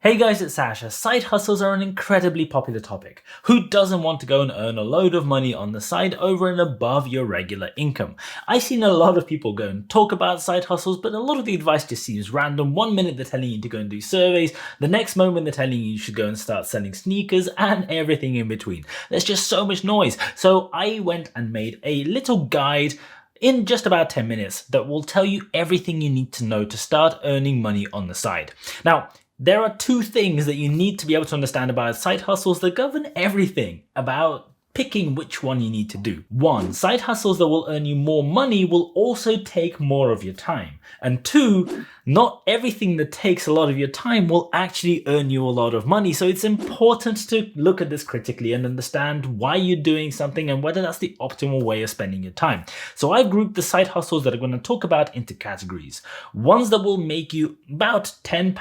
Hey guys, it's Sasha. Side hustles are an incredibly popular topic. Who doesn't want to go and earn a load of money on the side over and above your regular income? I've seen a lot of people go and talk about side hustles, but a lot of the advice just seems random. One minute they're telling you to go and do surveys, the next moment they're telling you should go and start selling sneakers and everything in between. There's just so much noise. So I went and made a little guide in just about 10 minutes that will tell you everything you need to know to start earning money on the side. Now, there are two things that you need to be able to understand about side hustles that govern everything about picking which one you need to do. One, side hustles that will earn you more money will also take more of your time. And two, not everything that takes a lot of your time will actually earn you a lot of money. So it's important to look at this critically and understand why you're doing something and whether that's the optimal way of spending your time. So I've grouped the side hustles that I'm going to talk about into categories. Ones that will make you about £10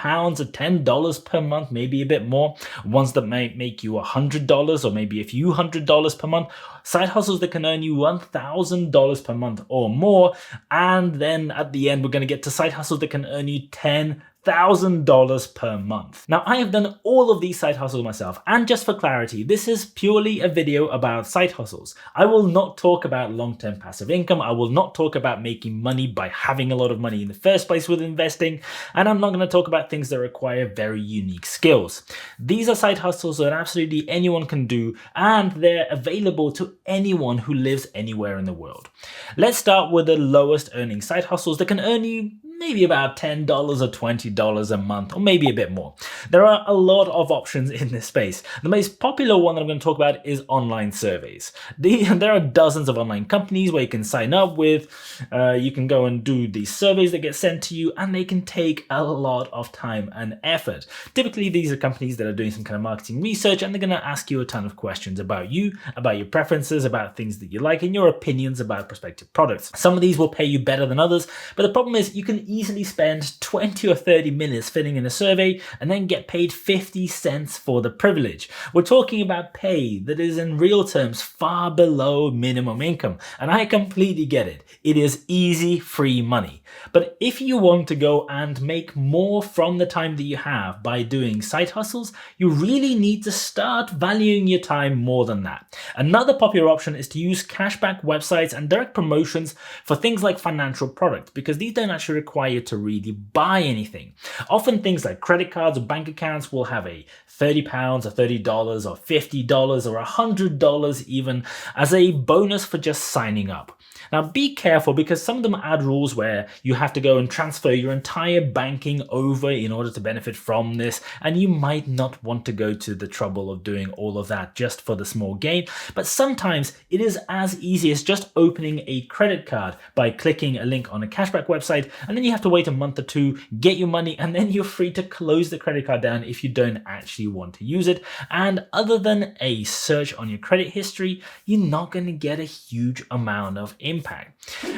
or $10 per month, maybe a bit more. Ones that might make you $100 or maybe a few $100s per month. Side hustles that can earn you $1,000 per month or more. And then at the end, we're going to get to side hustles that can earn you $10,000 per month. Now, I have done all of these side hustles myself, and just for clarity, this is purely a video about side hustles. I will not talk about long-term passive income. I will not talk about making money by having a lot of money in the first place with investing, and I'm not going to talk about things that require very unique skills. These are side hustles that absolutely anyone can do, and they're available to anyone who lives anywhere in the world. Let's start with the lowest earning side hustles that can earn you maybe about $10 or $20 a month, or maybe a bit more. There are a lot of options in this space. The most popular one that I'm going to talk about is online surveys. There are dozens of online companies where you can sign up with. You can go and do these surveys that get sent to you, and they can take a lot of time and effort. Typically, these are companies that are doing some kind of marketing research, and they're going to ask you a ton of questions about you, about your preferences, about things that you like, and your opinions about prospective products. Some of these will pay you better than others, but the problem is you can easily spend 20 or 30 minutes filling in a survey and then get paid 50 cents for the privilege. We're talking about pay that is in real terms far below minimum income, and I completely get it. It is easy, free money. But if you want to go and make more from the time that you have by doing side hustles, you really need to start valuing your time more than that. Another popular option is to use cashback websites and direct promotions for things like financial products, because these don't actually require you to really buy anything. Often things like credit cards or bank accounts will have a £30 or $30 or $50 or $100 even as a bonus for just signing up. Now be careful, because some of them add rules where you have to go and transfer your entire banking over in order to benefit from this, and you might not want to go to the trouble of doing all of that just for the small gain. But sometimes it is as easy as just opening a credit card by clicking a link on a cashback website, and then you have to wait a month or two, get your money, and then you're free to close the credit card down if you don't actually want to use it. And other than a search on your credit history, you're not going to get a huge amount of impact.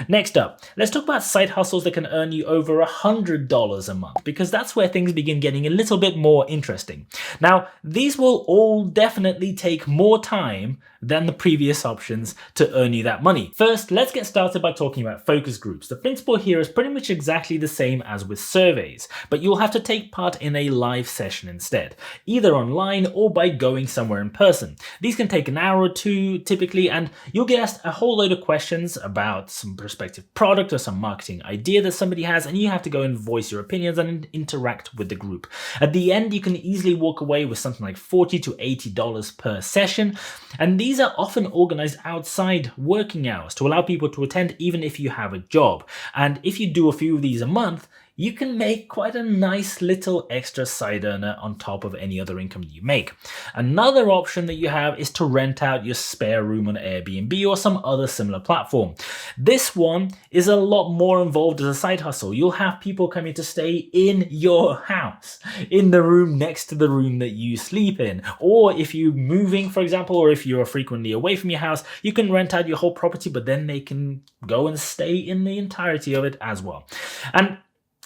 Next up, let's talk about side hustles that can earn you over $100 a month, because that's where things begin getting a little bit more interesting. Now, these will all definitely take more time than the previous options to earn you that money. First, let's get started by talking about focus groups. The principle here is pretty much exactly the same as with surveys, but you'll have to take part in a live session instead, either online or by going somewhere in person. These can take an hour or two typically, and you'll get asked a whole load of questions about some prospective product or some marketing idea that somebody has, and you have to go and voice your opinions and interact with the group. At the end, you can easily walk away with something like $40 to $80 per session, and these are often organized outside working hours to allow people to attend even if you have a job. And if you do a few of these a month, you can make quite a nice little extra side earner on top of any other income that you make. Another option that you have is to rent out your spare room on AirBnB or some other similar platform. This one is a lot more involved as a side hustle. You'll have people coming to stay in your house, in the room next to the room that you sleep in. Or if you're moving, for example, or if you're frequently away from your house, you can rent out your whole property, but then they can go and stay in the entirety of it as well. And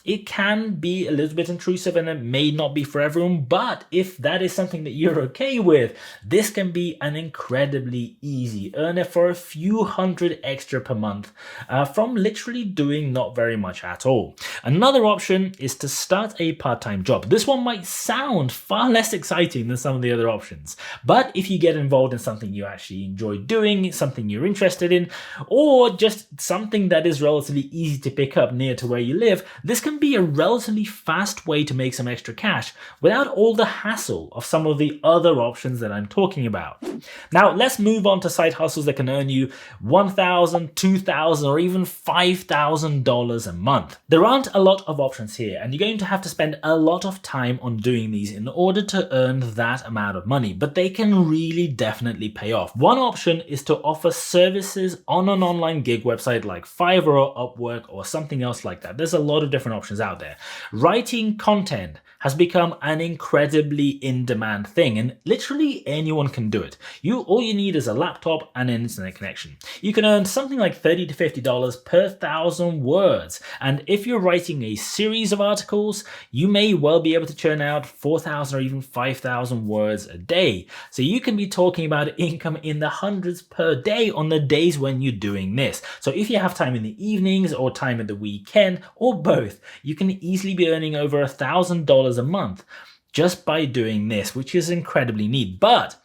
It can be a little bit intrusive and it may not be for everyone, but if that is something that you're okay with, this can be an incredibly easy earner for a few hundred extra per month from literally doing not very much at all. Another option is to start a part-time job. This one might sound far less exciting than some of the other options, but if you get involved in something you actually enjoy doing, something you're interested in, or just something that is relatively easy to pick up near to where you live, this can be a relatively fast way to make some extra cash without all the hassle of some of the other options that I'm talking about. Now, let's move on to side hustles that can earn you $1,000, $2,000, or even $5,000 a month. There aren't a lot of options here, and you're going to have to spend a lot of time on doing these in order to earn that amount of money, but they can really definitely pay off. One option is to offer services on an online gig website like Fiverr or Upwork or something else like that. There's a lot of different options out there. Writing content has become an incredibly in-demand thing, and literally anyone can do it. All you need is a laptop and an internet connection. You can earn something like $30 to $50 per 1,000 words, and if you're writing a series of articles, you may well be able to churn out 4,000 or even 5,000 words a day. So you can be talking about income in the hundreds per day on the days when you're doing this. So if you have time in the evenings or time at the weekend or both, you can easily be earning over $1,000 a month just by doing this, which is incredibly neat. But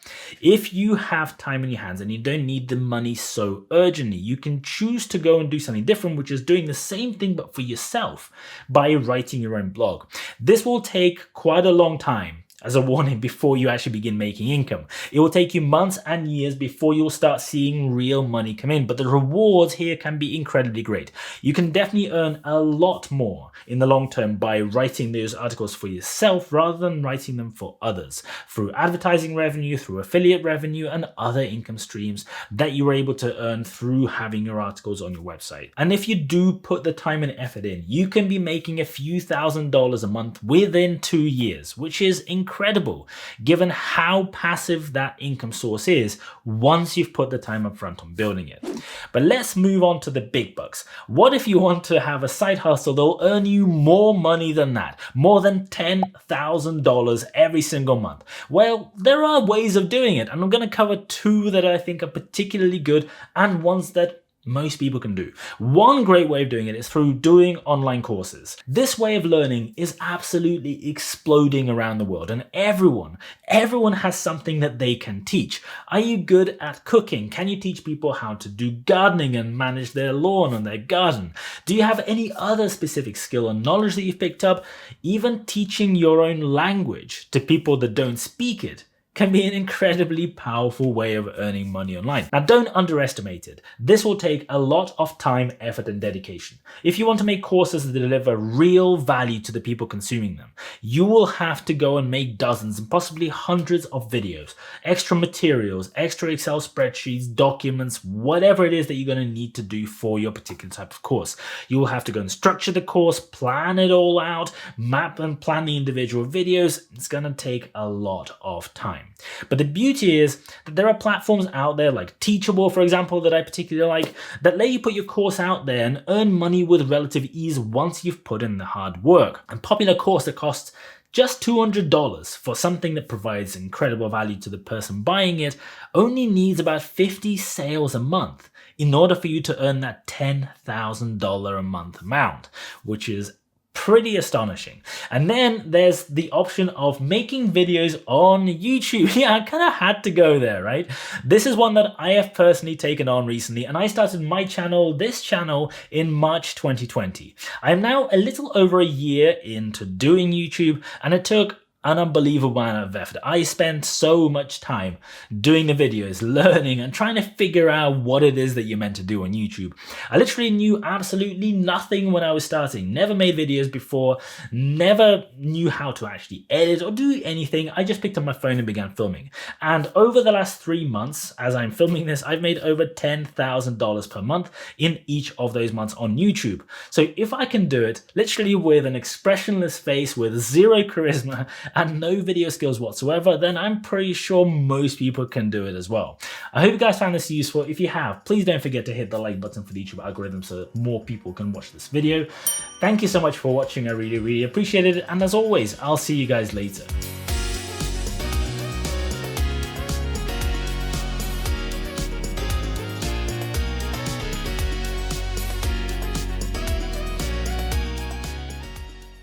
if you have time in your hands and you don't need the money so urgently, you can choose to go and do something different, which is doing the same thing but for yourself by writing your own blog. This will take quite a long time, as a warning, before you actually begin making income. It will take you months and years before you'll start seeing real money come in, but the rewards here can be incredibly great. You can definitely earn a lot more in the long term by writing those articles for yourself rather than writing them for others, through advertising revenue, through affiliate revenue, and other income streams that you were able to earn through having your articles on your website. And if you do put the time and effort in, you can be making a few $1,000s a month within 2 years, which is incredible given how passive that income source is once you've put the time up front on building it. But let's move on to the big bucks. What if you want to have a side hustle that'll earn you more money than that, more than $10,000 every single month? Well, there are ways of doing it, and I'm going to cover 2 that I think are particularly good and ones that most people can do. One great way of doing it is through doing online courses. This way of learning is absolutely exploding around the world, and everyone has something that they can teach. Are you good at cooking? Can you teach people how to do gardening and manage their lawn and their garden? Do you have any other specific skill or knowledge that you've picked up? Even teaching your own language to people that don't speak it can be an incredibly powerful way of earning money online. Now, don't underestimate it. This will take a lot of time, effort, and dedication. If you want to make courses that deliver real value to the people consuming them, you will have to go and make dozens and possibly hundreds of videos, extra materials, extra Excel spreadsheets, documents, whatever it is that you're going to need to do for your particular type of course. You will have to go and structure the course, plan it all out, map and plan the individual videos. It's going to take a lot of time. But the beauty is that there are platforms out there like Teachable, for example, that I particularly like, that let you put your course out there and earn money with relative ease once you've put in the hard work. A popular course that costs just $200 for something that provides incredible value to the person buying it only needs about 50 sales a month in order for you to earn that $10,000 a month amount, which is pretty astonishing. And then there's the option of making videos on YouTube. Yeah, I kind of had to go there, right? This is one that I have personally taken on recently, and I started this channel in March 2020. I am now a little over a year into doing YouTube, and it took an unbelievable amount of effort. I spent so much time doing the videos, learning and trying to figure out what it is that you're meant to do on YouTube. I literally knew absolutely nothing when I was starting, never made videos before, never knew how to actually edit or do anything. I just picked up my phone and began filming. And over the last 3 months, as I'm filming this, I've made over $10,000 per month in each of those months on YouTube. So if I can do it literally with an expressionless face, with zero charisma, and no video skills whatsoever, then I'm pretty sure most people can do it as well. I hope you guys found this useful. If you have, please don't forget to hit the like button for the YouTube algorithm so that more people can watch this video. Thank you so much for watching. I really appreciate it. And as always, I'll see you guys later.